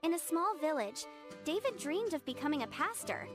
In a small village, David dreamed of becoming a pastor.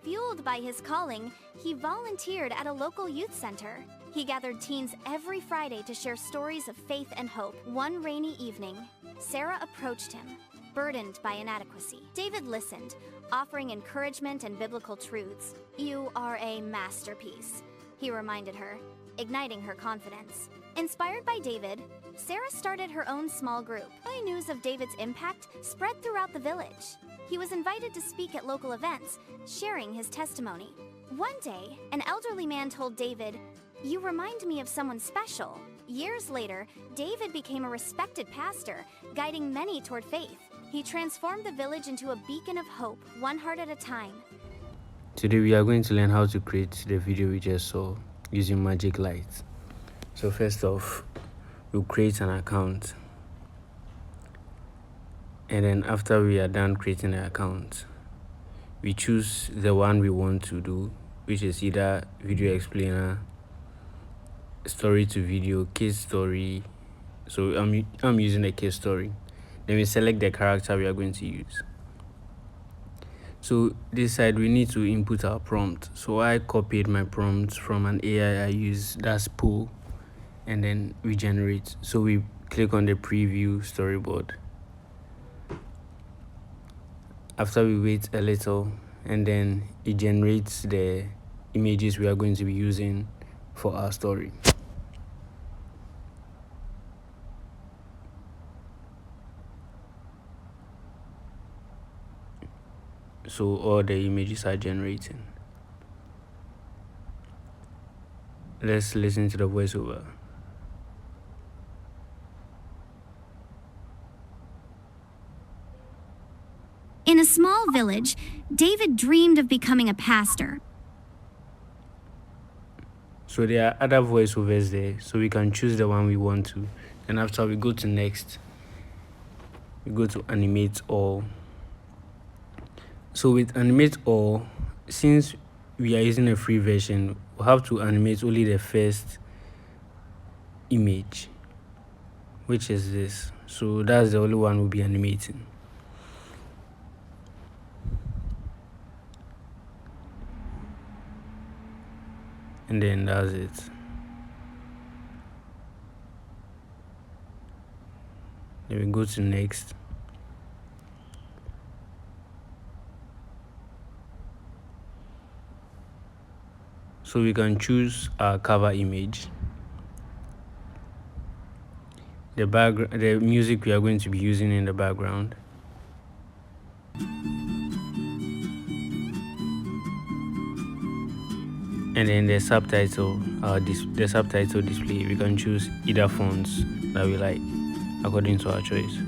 Fueled by his calling, he volunteered at a local youth center. He gathered teens every Friday to share stories of faith and hope. One rainy evening, Sarah approached him, burdened by inadequacy. David listened, offering encouragement and biblical truths. "You are a masterpiece," he reminded her, igniting her confidence. Inspired by David, Sarah started her own small group. Early news of David's impact spread throughout the village. He was invited to speak at local events, sharing his testimony. One day, an elderly man told David, "You remind me of someone special." Years later, David became a respected pastor, guiding many toward faith. He transformed the village into a beacon of hope, one heart at a time. Today we are going to learn how to create the video we just saw using magic lights. So first off, we'll create an account. And then after we are done creating the account, we choose the one we want to do, which is either video explainer, story to video, case story. So I'm using a case story. Then we select the character we are going to use. So this side we need to input our prompt. So I copied my prompt from an AI I use, that's Pool, and then we generate. So we click on the preview storyboard. After we wait a little, and then it generates the images we are going to be using for our story. So all the images are generating. Let's listen to the voiceover. In a small village, David dreamed of becoming a pastor. So there are other voiceovers there, so we can choose the one we want to. And after we go to next, we go to animate all. So with animate all, since we are using a free version, we'll have to animate only the first image, which is this. So that's the only one we'll be animating. And then that's it. Then we go to next. So we can choose our cover image, the background, the music we are going to be using in the background, and then the subtitle, the subtitle display. We can choose either fonts that we like according to our choice.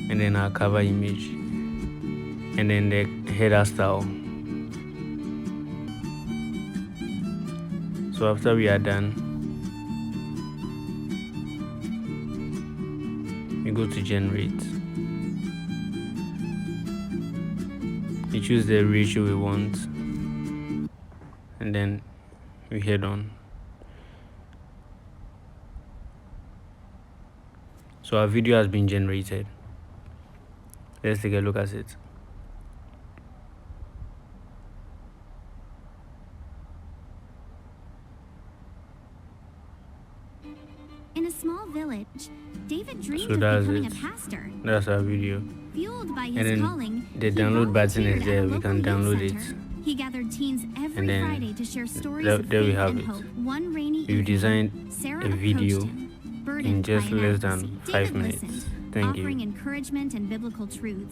And then our cover image, and then the header style. So after we are done, we go to generate. We choose the ratio we want, and then we head on. So our video has been generated. Let's take a look at it. In a small village, David dreamed So of that's becoming it. a pastor. That's our video. Fueled by And his then calling, the he download button is volunteered there. at a We can local download youth it. center. He gathered teens every And then Friday to share stories there of we faith have and it. hope. One rainy We've evening, designed Sarah a video approached him, burdened in just by less inadequacy. than 5 David minutes. listened, Thank you. offering encouragement and biblical truths.